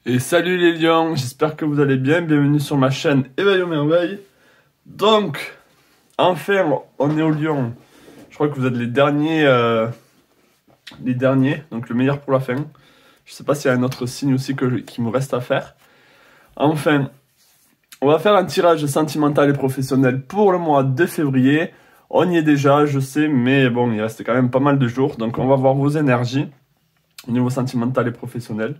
Et salut les lions, j'espère que vous allez bien, bienvenue sur ma chaîne Éveil aux merveilles. Donc, enfin, on est au lion. Je crois que vous êtes les derniers, donc le meilleur pour la fin. Je sais pas s'il y a un autre signe aussi qui me reste à faire. Enfin, on va faire un tirage sentimental et professionnel pour le mois de février. On y est déjà, je sais, mais bon, il reste quand même pas mal de jours. Donc on va voir vos énergies au niveau sentimental et professionnel.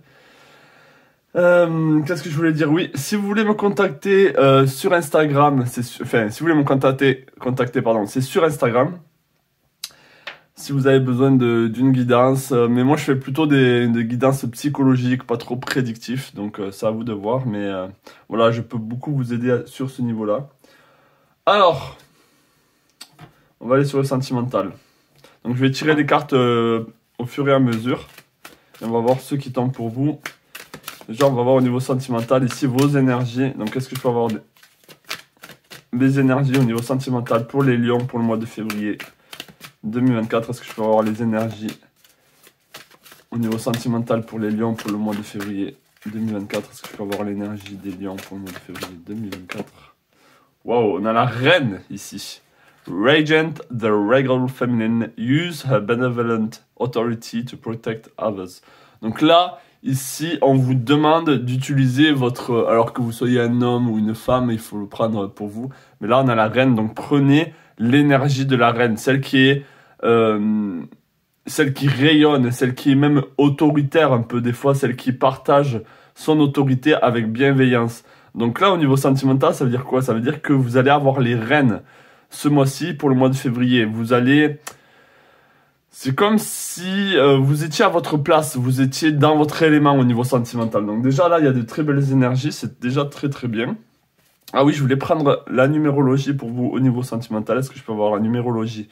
Qu'est-ce que je voulais dire? Oui, si vous voulez me contacter sur Instagram, si vous voulez me contacter, pardon, c'est sur Instagram. Si vous avez besoin d'une guidance, mais moi je fais plutôt des guidances psychologiques, pas trop prédictifs, donc c'est à vous de voir, mais voilà, je peux beaucoup vous aider sur ce niveau-là. Alors, on va aller sur le sentimental. Donc je vais tirer des cartes au fur et à mesure, et on va voir ceux qui tombent pour vous. Déjà, on va voir au niveau sentimental ici vos énergies. Donc, qu'est-ce que je peux avoir les énergies au niveau sentimental pour les lions pour le mois de février 2024. Est-ce que je peux avoir les énergies au niveau sentimental pour les lions pour le mois de février 2024? Est-ce que je peux avoir l'énergie des lions pour le mois de février 2024? Waouh, on a la reine ici. Regent, the regal feminine, use her benevolent authority to protect others. Donc là, ici, on vous demande d'utiliser votre... Alors que vous soyez un homme ou une femme, il faut le prendre pour vous. Mais là, on a la reine, donc prenez l'énergie de la reine. Celle qui rayonne, celle qui est même autoritaire un peu des fois, celle qui partage son autorité avec bienveillance. Donc là, au niveau sentimental, ça veut dire quoi? Ça veut dire que vous allez avoir les reines ce mois-ci pour le mois de février. Vous allez... C'est comme si vous étiez à votre place, vous étiez dans votre élément au niveau sentimental. Donc déjà là, il y a de très belles énergies, c'est déjà très très bien. Ah oui, je voulais prendre la numérologie pour vous au niveau sentimental. Est-ce que je peux avoir la numérologie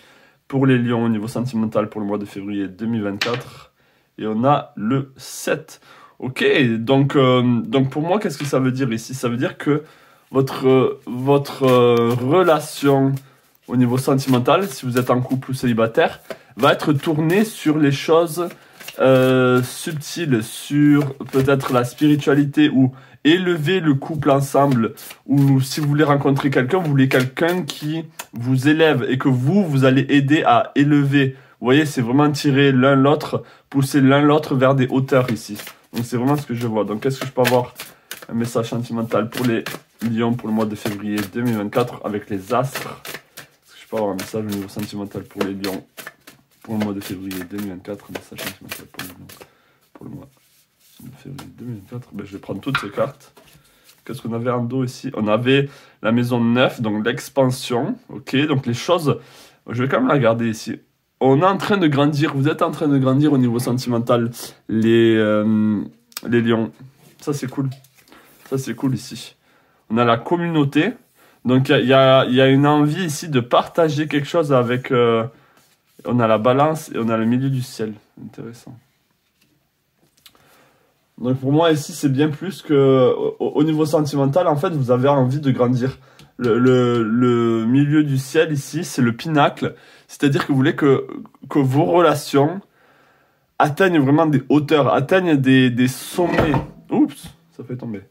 pour les lions au niveau sentimental pour le mois de février 2024? Et on a le 7. Ok, donc pour moi, qu'est-ce que ça veut dire ici? Ça veut dire que votre relation au niveau sentimental, si vous êtes en couple ou célibataire, va être tournée sur les choses subtiles, sur peut-être la spiritualité ou élever le couple ensemble, ou si vous voulez rencontrer quelqu'un, vous voulez quelqu'un qui vous élève et que vous allez aider à élever. Vous voyez, c'est vraiment tirer l'un l'autre, pousser l'un l'autre vers des hauteurs ici. Donc c'est vraiment ce que je vois. Donc est-ce que je peux avoir un message sentimental pour les lions pour le mois de février 2024 avec les astres? Est-ce que je peux avoir un message au niveau sentimental pour les lions pour le mois de février 2024, message sentimental pour les lions pour le mois de février 2024? Ben, je vais prendre toutes ces cartes. Qu'est-ce qu'on avait en dos ici? On avait la maison 9, donc l'expansion. Ok, donc les choses, je vais quand même la garder ici. On est en train de grandir, vous êtes en train de grandir au niveau sentimental, les lions. Ça c'est cool. Ça c'est cool ici. On a la communauté. Donc il y a une envie ici de partager quelque chose avec... on a la balance et on a le milieu du ciel. Intéressant. Donc pour moi ici c'est bien plus que... Au niveau sentimental, en fait, vous avez envie de grandir. Le milieu du ciel ici, c'est le pinacle. C'est-à-dire que vous voulez que vos relations atteignent vraiment des hauteurs, atteignent des sommets. Oups, ça fait tomber.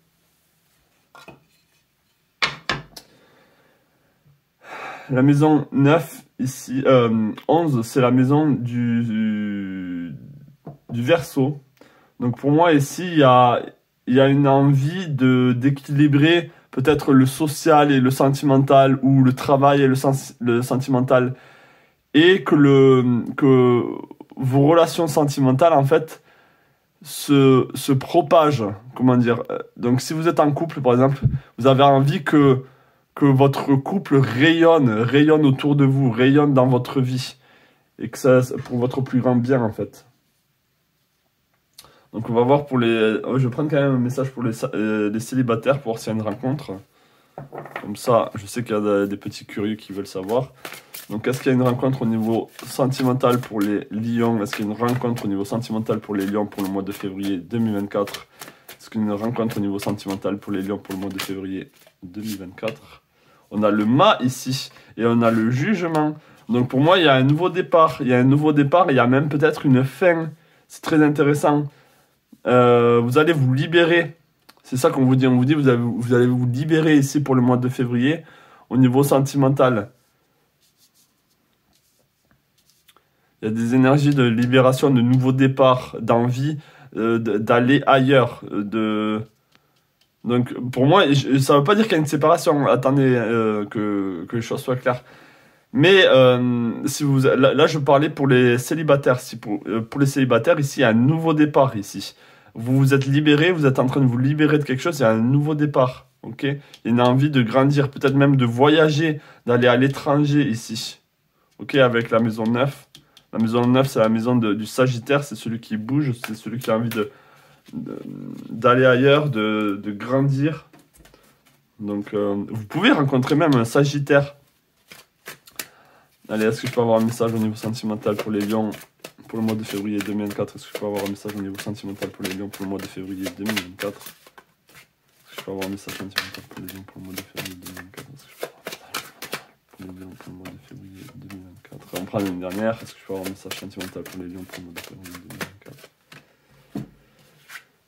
La maison 9, ici, 11, c'est la maison du Verseau. Donc pour moi, ici, il y a une envie d'équilibrer peut-être le social et le sentimental, ou le travail et le sentimental, et que vos relations sentimentales, en fait, se propagent. Comment dire? Donc si vous êtes en couple, par exemple, vous avez envie que votre couple rayonne autour de vous, rayonne dans votre vie. Et que ça, pour votre plus grand bien, en fait. Donc on va voir pour les... je vais prendre quand même un message pour les célibataires, pour voir s'il y a une rencontre. Comme ça, je sais qu'il y a des petits curieux qui veulent savoir. Donc est-ce qu'il y a une rencontre au niveau sentimental pour les lions? Est-ce qu'il y a une rencontre au niveau sentimental pour les lions pour le mois de février 2024? Est-ce qu'il y a une rencontre au niveau sentimental pour les lions pour le mois de février 2024? On a le mât ici, et on a le jugement. Donc pour moi, il y a un nouveau départ. Il y a un nouveau départ, il y a même peut-être une fin. C'est très intéressant. vous allez vous libérer. C'est ça qu'on vous dit. On vous dit vous allez vous libérer ici pour le mois de février au niveau sentimental. Il y a des énergies de libération, de nouveaux départs, d'envie d'aller ailleurs. Donc pour moi, ça ne veut pas dire qu'il y a une séparation. Attendez que les choses soient claires. Mais si là, je parlais pour les célibataires. Si pour les célibataires, ici, il y a un nouveau départ ici. Vous vous êtes libéré, vous êtes en train de vous libérer de quelque chose, il y a un nouveau départ. Ok? Il y a une envie de grandir, peut-être même de voyager, d'aller à l'étranger ici. Ok? Avec la maison 9. La maison 9, c'est la maison du Sagittaire, c'est celui qui bouge, c'est celui qui a envie d'aller ailleurs, de grandir. Donc, vous pouvez rencontrer même un Sagittaire. Allez, est-ce que je peux avoir un message au niveau sentimental pour les lions pour le mois de février 2024? Est-ce que je peux avoir un message au niveau sentimental pour les lions pour le mois de février 2024? Est-ce que je peux avoir un message sentimental pour les lions pour le mois de février 2024? Est-ce que je peux avoir un message pour les lions pour le mois de février 2024? On prend l'année dernière. Est-ce que je peux avoir un message sentimental pour les lions pour le mois de février 2024?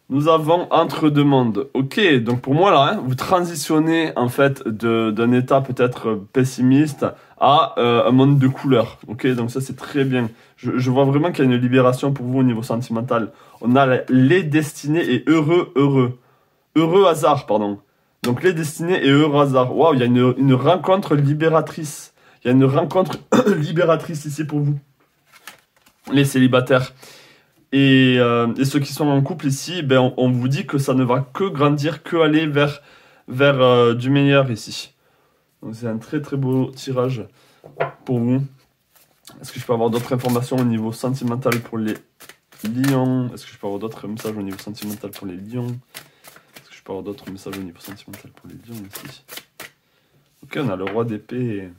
Nous avons entre deux mondes. Ok, donc pour moi là, vous transitionnez en fait d'un état peut-être pessimiste à un monde de couleurs. Ok, donc ça c'est très bien. Je vois vraiment qu'il y a une libération pour vous au niveau sentimental. On a les destinés et heureux hasard, pardon. Donc les destinés et heureux hasard. Waouh, il y a une rencontre libératrice. Il y a une rencontre libératrice ici pour vous, les célibataires. Et ceux qui sont en couple ici, ben, on vous dit que ça ne va que grandir, que aller vers du meilleur ici. Donc c'est un très très beau tirage pour vous. Est-ce que je peux avoir d'autres informations au niveau sentimental pour les lions? Est-ce que je peux avoir d'autres messages au niveau sentimental pour les lions? Est-ce que je peux avoir d'autres messages au niveau sentimental pour les lions ici? Ok, on a le roi d'épée.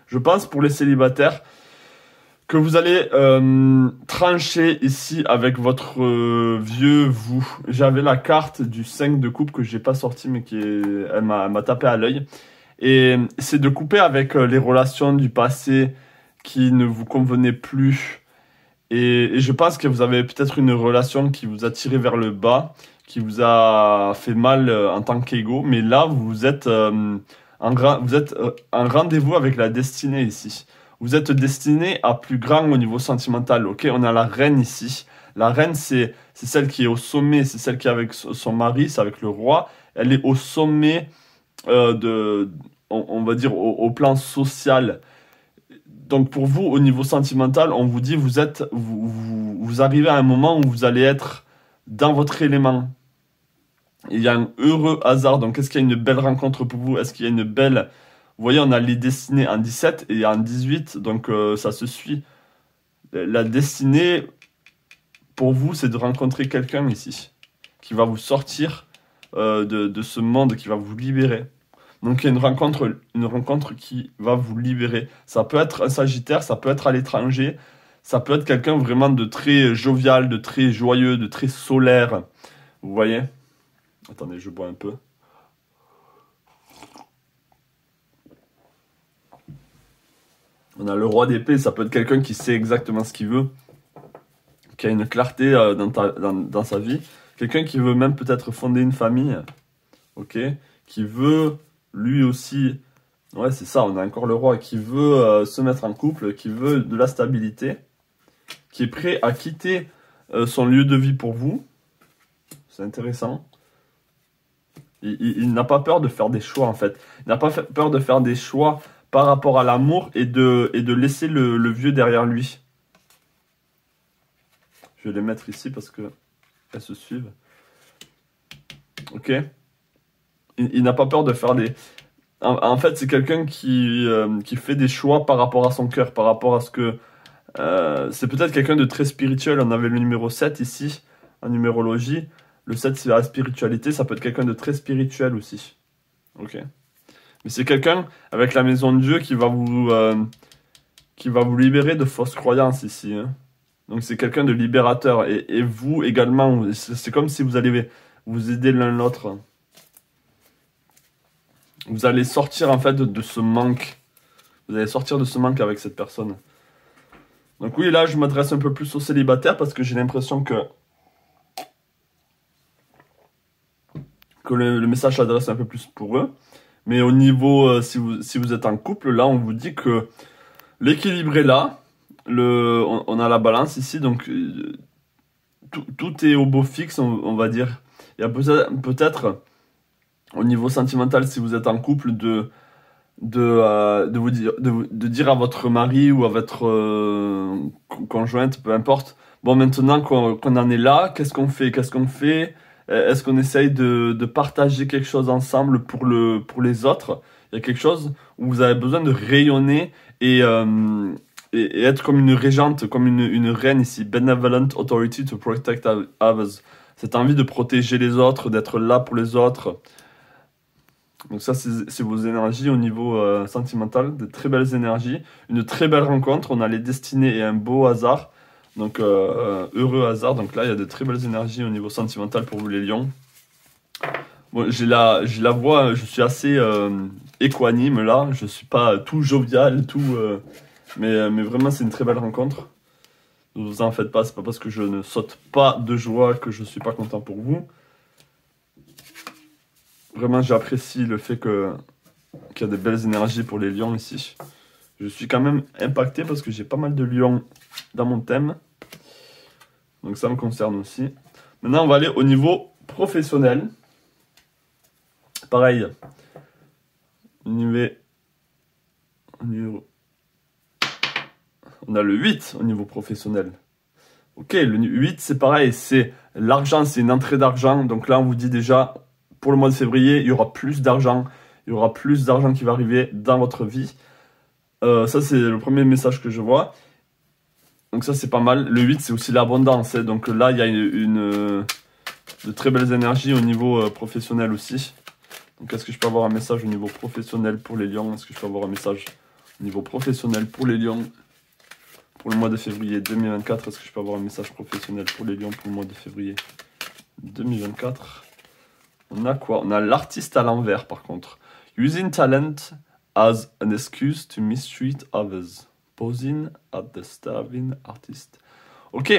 Je pense pour les célibataires que vous allez trancher ici avec votre vieux vous. J'avais la carte du 5 de coupe que j'ai pas sorti mais elle m'a tapé à l'œil. Et c'est de couper avec les relations du passé qui ne vous convenaient plus. Et je pense que vous avez peut-être une relation qui vous a tiré vers le bas, qui vous a fait mal en tant qu'ego. Mais là, vous êtes en rendez-vous avec la destinée ici. Vous êtes destiné à plus grand au niveau sentimental. Ok, on a la reine ici. La reine, c'est celle qui est au sommet, c'est celle qui est avec son mari, c'est avec le roi. Elle est au sommet on va dire, au plan social. Donc pour vous, au niveau sentimental, on vous dit, vous arrivez à un moment où vous allez être dans votre élément. Il y a un heureux hasard. Donc est-ce qu'il y a une belle rencontre pour vous? Est-ce qu'il y a une belle... Vous voyez, on a les destinées en 17 et en 18, donc ça se suit. La destinée, pour vous, c'est de rencontrer quelqu'un ici, qui va vous sortir de ce monde, qui va vous libérer. Donc il y a une rencontre qui va vous libérer. Ça peut être un Sagittaire, ça peut être à l'étranger, ça peut être quelqu'un vraiment de très jovial, de très joyeux, de très solaire. Vous voyez? Attendez, je bois un peu. On a le roi d'épée, ça peut être quelqu'un qui sait exactement ce qu'il veut, qui a une clarté dans sa vie. Quelqu'un qui veut même peut-être fonder une famille, ok, qui veut lui aussi, ouais c'est ça, on a encore le roi, qui veut se mettre en couple, qui veut de la stabilité, qui est prêt à quitter son lieu de vie pour vous. C'est intéressant. Il n'a pas peur de faire des choix en fait. Il n'a pas peur de faire des choix par rapport à l'amour et de laisser le vieux derrière lui. Je vais les mettre ici parce que elles se suivent. Ok. Il n'a pas peur de faire des... En fait, c'est quelqu'un qui fait des choix par rapport à son cœur, par rapport à ce que... c'est peut-être quelqu'un de très spirituel. On avait le numéro 7 ici, en numérologie. Le 7, c'est la spiritualité. Ça peut être quelqu'un de très spirituel aussi. Ok. Mais c'est quelqu'un avec la maison de Dieu qui va vous libérer de fausses croyances ici. Hein. Donc c'est quelqu'un de libérateur. Et vous également, c'est comme si vous allez vous aider l'un l'autre. Vous allez sortir en fait de ce manque. Vous allez sortir de ce manque avec cette personne. Donc oui, là, je m'adresse un peu plus aux célibataires parce que j'ai l'impression que le message s'adresse un peu plus pour eux. Mais au niveau, si vous êtes en couple, là, on vous dit que l'équilibre est là. On a la balance ici, donc tout est au beau fixe, on va dire. Il y a peut-être, au niveau sentimental, si vous êtes en couple, de dire à votre mari ou à votre conjointe, peu importe, bon, maintenant qu'on en est là, qu'est-ce qu'on fait? Est-ce qu'on essaye de partager quelque chose ensemble pour les autres? Il y a quelque chose où vous avez besoin de rayonner et être comme une régente, comme une reine ici. Benevolent authority to protect others. Cette envie de protéger les autres, d'être là pour les autres. Donc ça, c'est vos énergies au niveau sentimental, de très belles énergies. Une très belle rencontre, on a les destinées et un beau hasard. Donc heureux hasard, donc là il y a de très belles énergies au niveau sentimental pour vous les lions. Bon, j'ai la voix, je suis assez équanime là, je suis pas tout jovial, mais vraiment c'est une très belle rencontre. Ne vous en faites pas, c'est pas parce que je ne saute pas de joie que je suis pas content pour vous. Vraiment j'apprécie le fait qu'il y a des belles énergies pour les lions ici. Je suis quand même impacté parce que j'ai pas mal de lions dans mon thème. Donc ça me concerne aussi. Maintenant, on va aller au niveau professionnel. Pareil. On a le 8 au niveau professionnel. Ok, le 8, c'est pareil. C'est l'argent, c'est une entrée d'argent. Donc là, on vous dit déjà, pour le mois de février, il y aura plus d'argent. Il y aura plus d'argent qui va arriver dans votre vie. Ça, c'est le premier message que je vois. Donc ça, c'est pas mal. Le 8, c'est aussi l'abondance. Donc là, il y a de très belles énergies au niveau professionnel aussi. Donc est-ce que je peux avoir un message au niveau professionnel pour les lions? Est-ce que je peux avoir un message au niveau professionnel pour les lions pour le mois de février 2024? Est-ce que je peux avoir un message professionnel pour les lions pour le mois de février 2024? On a quoi? On a l'artiste à l'envers par contre. Using talent as an excuse to mistreat others. Posing at the starving artist. Ok.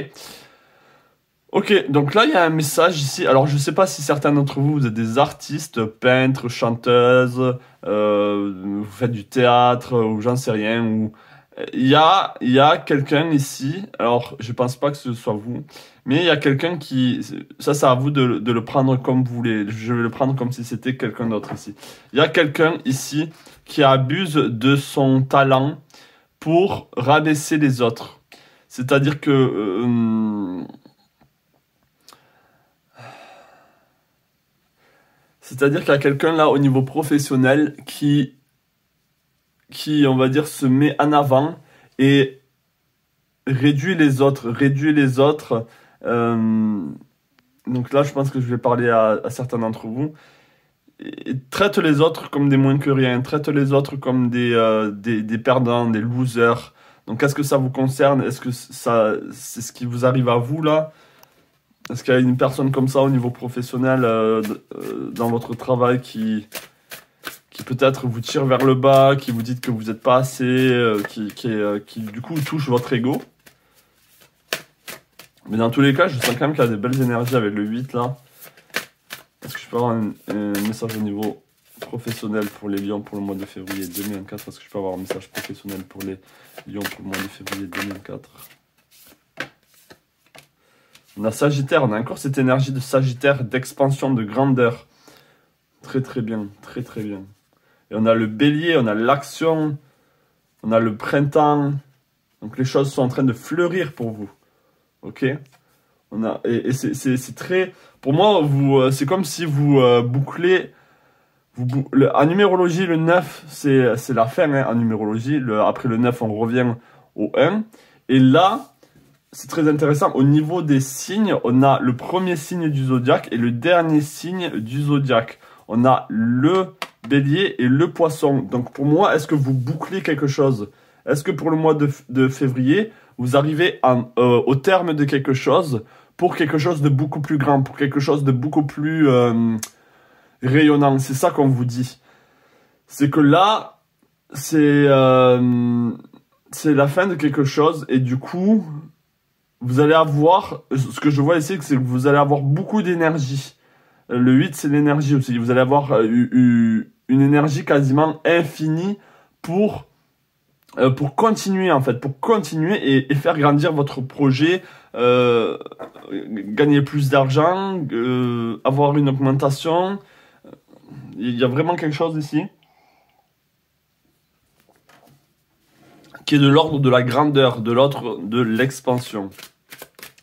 Ok, donc là, il y a un message ici. Alors, je ne sais pas si certains d'entre vous, vous êtes des artistes, peintres, chanteuses, vous faites du théâtre, ou j'en sais rien. Ou... Il y a quelqu'un ici, alors je ne pense pas que ce soit vous, mais il y a quelqu'un qui... Ça, c'est à vous de le prendre comme vous voulez. Je vais le prendre comme si c'était quelqu'un d'autre ici. Il y a quelqu'un ici qui abuse de son talent pour rabaisser les autres. C'est-à-dire que... c'est-à-dire qu'il y a quelqu'un là au niveau professionnel qui, on va dire, se met en avant et réduit les autres. Donc là, je pense que je vais parler à certains d'entre vous. Et traite les autres comme des moins que rien. Traite les autres comme des perdants, des losers. Donc, est-ce que ça vous concerne? Est-ce que c'est ce qui vous arrive à vous, là? Est-ce qu'il y a une personne comme ça au niveau professionnel dans votre travail qui peut-être vous tire vers le bas, qui vous dit que vous n'êtes pas assez, qui du coup touche votre ego? Mais dans tous les cas, je sens quand même qu'il y a des belles énergies avec le 8 là. Est-ce que je peux avoir un message au niveau professionnel pour les lions pour le mois de février 2024? Est-ce que je peux avoir un message professionnel pour les lions pour le mois de février 2024? On a Sagittaire, on a encore cette énergie de Sagittaire, d'expansion, de grandeur. Très très bien, très très bien. Et on a le Bélier, on a l'action, on a le printemps. Donc les choses sont en train de fleurir pour vous. Ok? Et c'est très... Pour moi, c'est comme si vous bouclez... en numérologie, le 9, c'est la fin. Hein, en numérologie, après le 9, on revient au 1. Et là... C'est très intéressant. Au niveau des signes, on a le premier signe du zodiaque et le dernier signe du zodiaque. On a le bélier et le poisson. Donc pour moi, est-ce que vous bouclez quelque chose? Est-ce que pour le mois de février, vous arrivez au terme de quelque chose pour quelque chose de beaucoup plus grand, pour quelque chose de beaucoup plus rayonnant? C'est ça qu'on vous dit. C'est que là, c'est... c'est la fin de quelque chose et du coup, vous allez avoir, ce que je vois ici, c'est que vous allez avoir beaucoup d'énergie. Le 8, c'est l'énergie aussi. Vous allez avoir une énergie quasiment infinie pour continuer en fait, pour continuer et faire grandir votre projet, gagner plus d'argent, avoir une augmentation. Il y a vraiment quelque chose ici qui est de l'ordre de la grandeur, de l'ordre de l'expansion.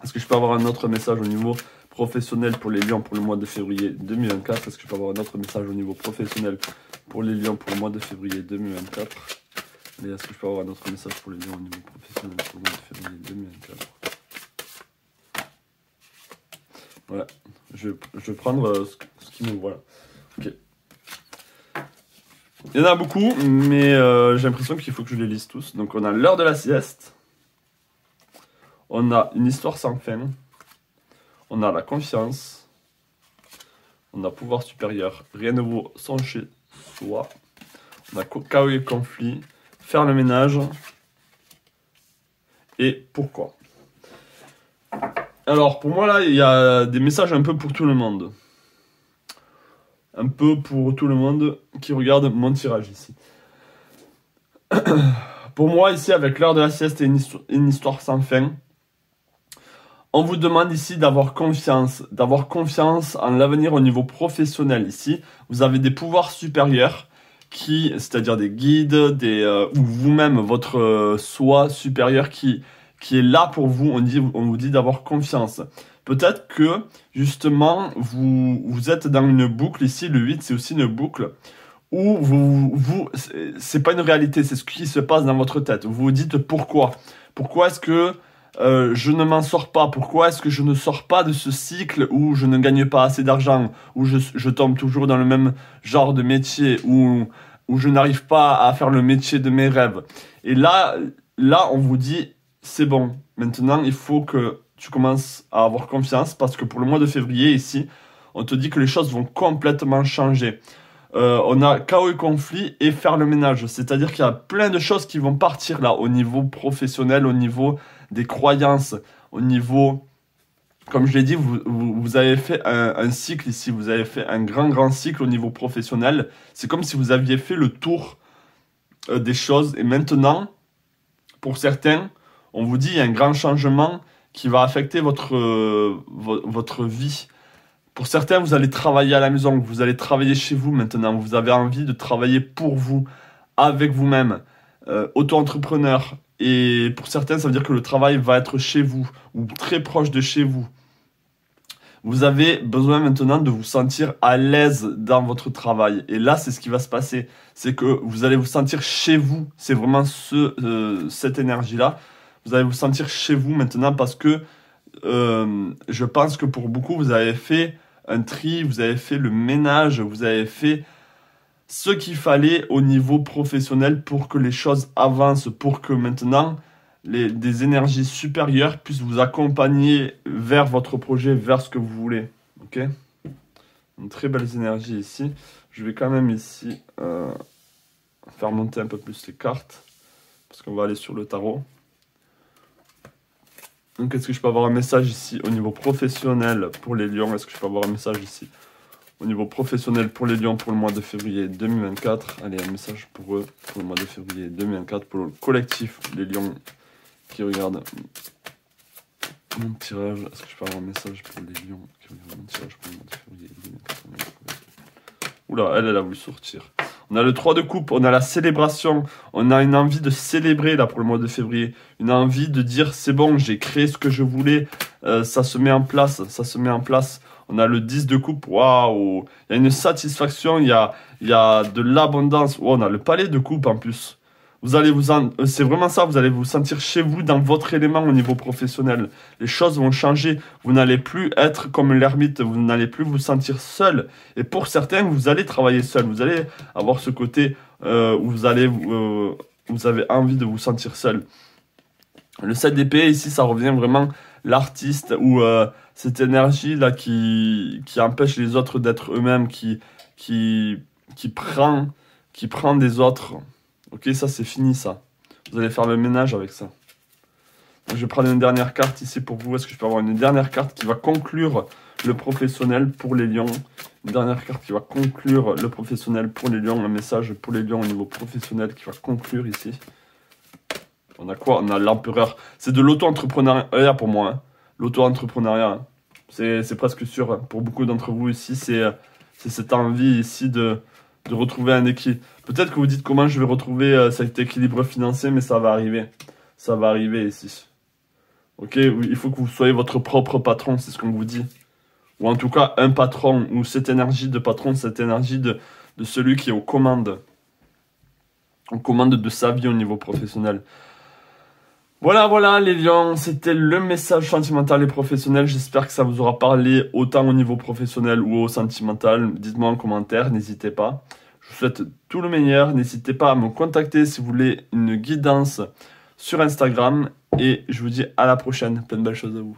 Est-ce que je peux avoir un autre message au niveau professionnel pour les lions pour le mois de février 2024? Est-ce que je peux avoir un autre message au niveau professionnel pour les lions pour le mois de février 2024? Et est-ce que je peux avoir un autre message pour les lions au niveau professionnel pour le mois de février 2024? Voilà, je vais prendre ce qui me voilà. Ok. Il y en a beaucoup, mais j'ai l'impression qu'il faut que je les lise tous. Donc on a l'heure de la sieste. On a une histoire sans fin. On a la confiance. On a pouvoir supérieur. Rien ne vaut son chez soi. On a chaos et conflit. Faire le ménage. Et pourquoi? Alors pour moi là, il y a des messages un peu pour tout le monde. Un peu pour tout le monde qui regarde mon tirage ici. Pour moi ici, avec l'heure de la sieste et une histoire sans fin, on vous demande ici d'avoir confiance en l'avenir au niveau professionnel ici. Vous avez des pouvoirs supérieurs c'est-à-dire des guides, ou vous-même, votre soi supérieur qui est là pour vous. On vous dit d'avoir confiance. Peut-être que, justement, vous êtes dans une boucle ici. Le 8, c'est aussi une boucle où c'est pas une réalité, c'est ce qui se passe dans votre tête. Vous vous dites pourquoi? Pourquoi est-ce que je ne m'en sors pas? Pourquoi est-ce que je ne sors pas de ce cycle où je ne gagne pas assez d'argent, où je tombe toujours dans le même genre de métier, où je n'arrive pas à faire le métier de mes rêves? Et là, on vous dit, c'est bon. Maintenant, il faut que tu commences à avoir confiance parce que pour le mois de février, ici, on te dit que les choses vont complètement changer. On a chaos et conflit et faire le ménage. C'est-à-dire qu'il y a plein de choses qui vont partir là, au niveau professionnel, au niveau des croyances, au niveau... Comme je l'ai dit, vous avez fait un cycle ici, vous avez fait un grand cycle au niveau professionnel. C'est comme si vous aviez fait le tour des choses. Et maintenant, pour certains, on vous dit il y a un grand changement qui va affecter votre vie. Pour certains, vous allez travailler à la maison, vous allez travailler chez vous maintenant. Vous avez envie de travailler pour vous, avec vous-même, auto-entrepreneur. Et pour certains, ça veut dire que le travail va être chez vous ou très proche de chez vous. Vous avez besoin maintenant de vous sentir à l'aise dans votre travail. Et là, c'est ce qui va se passer. C'est que vous allez vous sentir chez vous. C'est vraiment cette énergie-là. Vous allez vous sentir chez vous maintenant parce que je pense que pour beaucoup, vous avez fait un tri, vous avez fait le ménage, vous avez fait ce qu'il fallait au niveau professionnel pour que les choses avancent, pour que maintenant des énergies supérieures puissent vous accompagner vers votre projet, vers ce que vous voulez. Ok? Une très belle énergie ici. Je vais quand même ici faire monter un peu plus les cartes parce qu'on va aller sur le tarot. Donc, est-ce que je peux avoir un message ici au niveau professionnel pour les lions? Est-ce que je peux avoir un message ici au niveau professionnel pour les lions pour le mois de février 2024? Allez, un message pour eux pour le mois de février 2024, pour le collectif, les lions qui regardent mon tirage. Est-ce que je peux avoir un message pour les lions qui regardent mon tirage pour le mois de février 2024? Oula, elle a voulu sortir. On a le 3 de coupe, on a la célébration, on a une envie de célébrer là pour le mois de février, une envie de dire c'est bon, j'ai créé ce que je voulais, ça se met en place, On a le 10 de coupe, waouh, il y a une satisfaction, il y a de l'abondance. Oh, on a le palais de coupe en plus. C'est vraiment ça, vous allez vous sentir chez vous dans votre élément au niveau professionnel. Les choses vont changer, vous n'allez plus être comme l'ermite, vous n'allez plus vous sentir seul. Et pour certains, vous allez travailler seul, vous allez avoir ce côté où vous avez envie de vous sentir seul. Le 7 d'épée, ici, ça revient vraiment l'artiste ou cette énergie là qui empêche les autres d'être eux-mêmes, qui prend des autres. Ok, ça c'est fini ça. Vous allez faire le ménage avec ça. Donc, je vais prendre une dernière carte ici pour vous. Est-ce que je peux avoir une dernière carte qui va conclure le professionnel pour les lions? Une dernière carte qui va conclure le professionnel pour les lions. Un message pour les lions au niveau professionnel qui va conclure ici. On a quoi? On a l'empereur. C'est de l'auto-entrepreneuriat pour moi. Hein. L'auto-entrepreneuriat. Hein. C'est presque sûr. Pour beaucoup d'entre vous ici, c'est cette envie ici de retrouver un équilibre. Peut-être que vous dites comment je vais retrouver cet équilibre financier, mais ça va arriver. Ça va arriver ici. Ok, il faut que vous soyez votre propre patron, c'est ce qu'on vous dit. Ou en tout cas, un patron, ou cette énergie de patron, cette énergie de celui qui est aux commandes. En commande de sa vie au niveau professionnel. Voilà les lions, c'était le message sentimental et professionnel. J'espère que ça vous aura parlé autant au niveau professionnel ou au sentimental. Dites-moi en commentaire, n'hésitez pas. Je vous souhaite tout le meilleur. N'hésitez pas à me contacter si vous voulez une guidance sur Instagram. Et je vous dis à la prochaine. Plein de belles choses à vous.